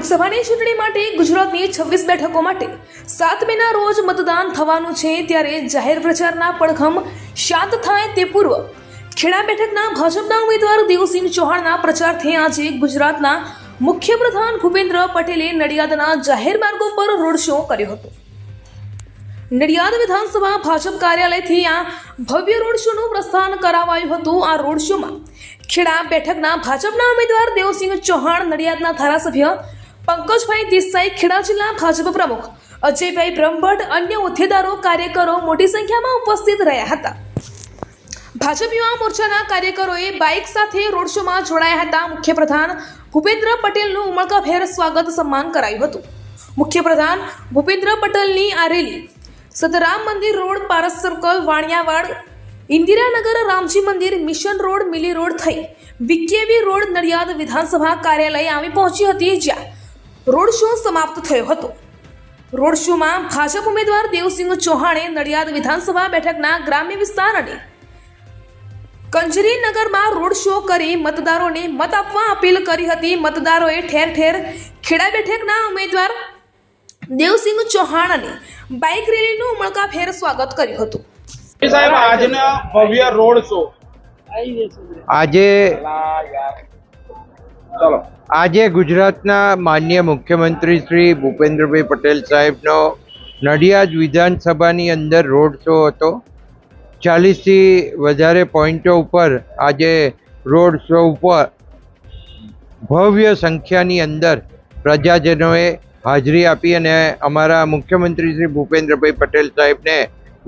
લોકસભાની ચૂંટણી માટે ગુજરાતની 26 બેઠકો માટે 7 મેના રોજ મતદાન થવાનું છે, ત્યારે જાહેર પ્રચારના પડઘમ શાંત થાય તે પૂર્વ ખેડા બેઠકના ભાજપના ઉમેદવાર દેવસિંહ ચૌહાણના પ્રચારથી આજે ગુજરાતના મુખ્યપ્રધાન ભૂપેન્દ્ર પટેલે નડિયાદના જાહેર માર્ગો પર રોડ શો કર્યો હતો। નડિયાદ વિધાનસભા ભાજપ કાર્યાલયથી આ ભવ્ય રોડ શોનું પ્રસ્થાન કરાવાયું હતું। આ રોડ શોમાં ખેડા બેઠકના ભાજપના ઉમેદવાર દેવસિંહ ચૌહાણ, નડિયાદના ધારાસભ્ય પંકજભાઈ દેસાઈ, ખેડા જિલ્લા ભાજપ પ્રમુખ અજયભાઈ બ્રહ્મભટ્ટ, અન્ય હોદ્દેદારો, કાર્યકરો મોટી સંખ્યામાં ઉપસ્થિત રહ્યા હતા। ભાજપ યુવા મોરચાના કાર્યકરોએ બાઇક સાથે રોડ શોમાં જોડાયા હતા। મુખ્યપ્રધાન ભૂપેન્દ્ર પટેલનું ઉમળકાભેર સ્વાગત સન્માન કરાયું હતું। મુખ્યપ્રધાન ભૂપેન્દ્ર પટેલની આ રેલી સતરામ મંદિર રોડ, પારસ સર્કલ, વાણિયાવાડ, ઇન્દિરાનગર, રામજી મંદિર, મિશન રોડ, મિલી રોડ થઈ વિકેવી રોડ, નડિયાદ વિધાનસભા કાર્યાલય આવી પહોંચી હતી, જ્યાં રોડ શો સમાપ્ત થયો હતો। રોડ શોમાં ભાજપ ઉમેદવાર દેવસિંહ ચૌહાણે નડિયાદ વિધાનસભા બેઠકના ગ્રામ્ય વિસ્તાર અને કંજરીનગરમાં રોડ શો કરી મતદારોને મત આપવા અપીલ કરી હતી। મતદારોએ ઠેર ઠેર ખેડા બેઠકના ઉમેદવાર દેવસિંહ ચૌહાણ અને બાઇક રેલીનું ઉમળકાભેર સ્વાગત કર્યું હતું। સાહેબ, આજના ભવ્ય રોડ શો આજે ગુજરાતના માનનીય મુખ્યમંત્રી શ્રી ભૂપેન્દ્રભાઈ પટેલ સાહેબનો નડિયાદ વિધાનસભાની અંદર રોડ શો હતો। 40થી વધારે પોઈન્ટો ઉપર આજે રોડ શો ઉપર ભવ્ય સંખ્યાની અંદર પ્રજાજનોએ હાજરી આપી અને અમારા મુખ્યમંત્રી શ્રી ભૂપેન્દ્રભાઈ પટેલ સાહેબને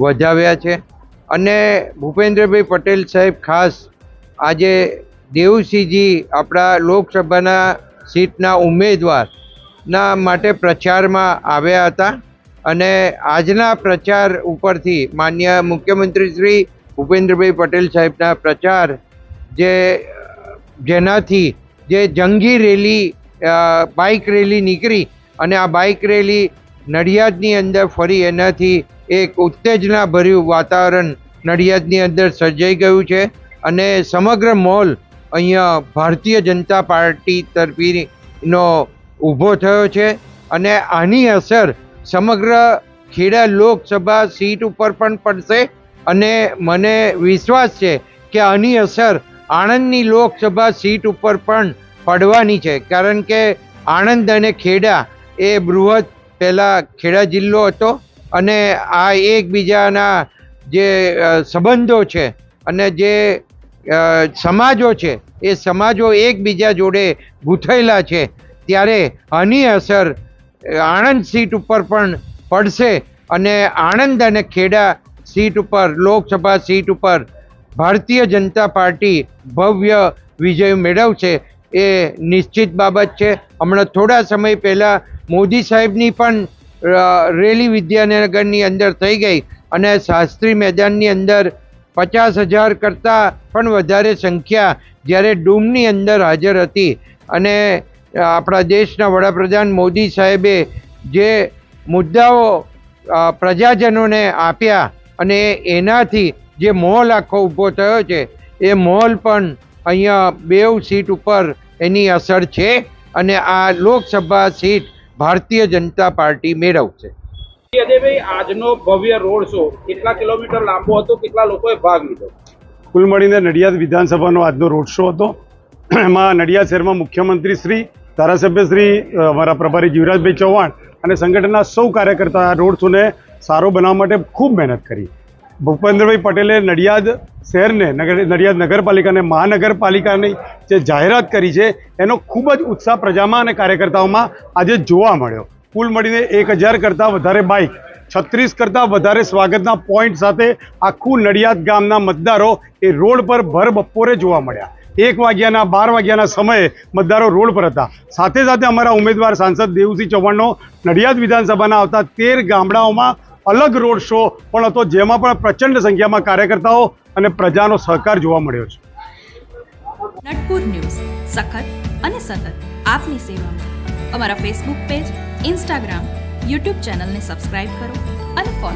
વધાવ્યા છે। અને ભૂપેન્દ્રભાઈ પટેલ સાહેબ ખાસ આજે દેવસિંહજી આપણા લોકસભાના સીટના ઉમેદવારના માટે પ્રચારમાં આવ્યા હતા અને આજના પ્રચાર ઉપરથી માનનીય મુખ્યમંત્રી શ્રી ભૂપેન્દ્રભાઈ પટેલ સાહેબના પ્રચાર જેનાથી જે જંગી રેલી બાઇક રેલી નીકળી અને આ બાઇક રેલી નડિયાદની અંદર ફરી એનાથી એક ઉત્તેજનાભર્યું વાતાવરણ નડિયાદની અંદર સર્જાઈ ગયું છે અને સમગ્ર માહોલ અહીંયા ભારતીય જનતા પાર્ટી તરફીનો ઊભો થયો છે અને આની અસર સમગ્ર ખેડા લોકસભા સીટ ઉપર પણ પડશે અને મને વિશ્વાસ છે કે આની અસર આણંદની લોકસભા સીટ ઉપર પણ પડવાની છે, કારણ કે આણંદ અને ખેડા એ બૃહદ પહેલાં ખેડા જિલ્લો હતો અને આ એકબીજાના જે સંબંધો છે અને જે સમાજો છે એ સમાજો એકબીજા જોડે ગૂંથેલા છે, ત્યારે આની અસર આણંદ સીટ ઉપર પણ પડશે અને આણંદ અને ખેડા સીટ ઉપર લોકસભા સીટ ઉપર ભારતીય જનતા પાર્ટી ભવ્ય વિજય મેળવશે એ નિશ્ચિત બાબત છે। હમણાં થોડા સમય પહેલાં મોદી સાહેબની પણ રેલી વિદ્યાનગરની અંદર થઈ ગઈ અને શાસ્ત્રી મેદાનની અંદર 50,000 કરતાં પણ વધારે સંખ્યા જ્યારે ડૂમની અંદર હાજર હતી અને આપણા દેશના વડાપ્રધાન મોદી સાહેબે જે મુદ્દાઓ પ્રજાજનોને આપ્યા અને એનાથી જે માહોલ આખો ઊભો થયો છે એ માહોલ પણ અહીંયા બેઉ સીટ ઉપર એની અસર છે અને આ લોકસભા સીટ ભારતીય જનતા પાર્ટી મેળવશે। અજયભાઈ, આજનો ભવ્ય રોડ શો કેટલા કિલોમીટર લાંબો હતો, કેટલા લોકોએ ભાગ લીધો? કુલ મળીને નડિયાદ વિધાનસભાનો આજનો રોડ શો હતો। એમાં નડિયાદ શહેરમાં મુખ્યમંત્રી શ્રી, ધારાસભ્ય શ્રી, અમારા પ્રભારી જીવરાજભાઈ ચૌહાણ અને સંગઠનના સૌ કાર્યકર્તા આ રોડ શોને સારો બનાવવા માટે ખૂબ મહેનત કરી। ભૂપેન્દ્રભાઈ પટેલે નડિયાદ શહેરને નડિયાદ નગરપાલિકાને મહાનગરપાલિકાની જે જાહેરાત કરી છે એનો ખૂબ જ ઉત્સાહ પ્રજામાં અને કાર્યકર્તાઓમાં આજે જોવા મળ્યો। કુલ મળીને 1000 કરતાં વધારે બાઇક, 36 કરતાં વધારે સ્વાગતના પોઈન્ટ સાથે આખું નડિયાદ ગામના મતદારો એ રોડ પર ભર બપોરે જોવા મળ્યા। 1 વાગ્યાના 12 વાગ્યાના સમયે મતદારો રોડ પર હતા। સાથે સાથે અમારા ઉમેદવાર સાંસદ દેવસિંહ ચૌહાણનો નડિયાદ વિધાનસભાના આવતા 13 ગામડાઓમાં અલગ રોડ શો પણ હતો, જેમાં પણ પ્રચંડ સંખ્યામાં કાર્યકર્તાઓ અને પ્રજાનો સહકાર જોવા મળ્યો છે। નટપુર ન્યૂઝ સખત અને સતત આપની સેવામાં। અમારા ફેસબુક પેજ, ઇન્સ્ટાગ્રામ, યુટ્યુબ ચેનલને સબસ્ક્રાઇબ કરો અને ફોલો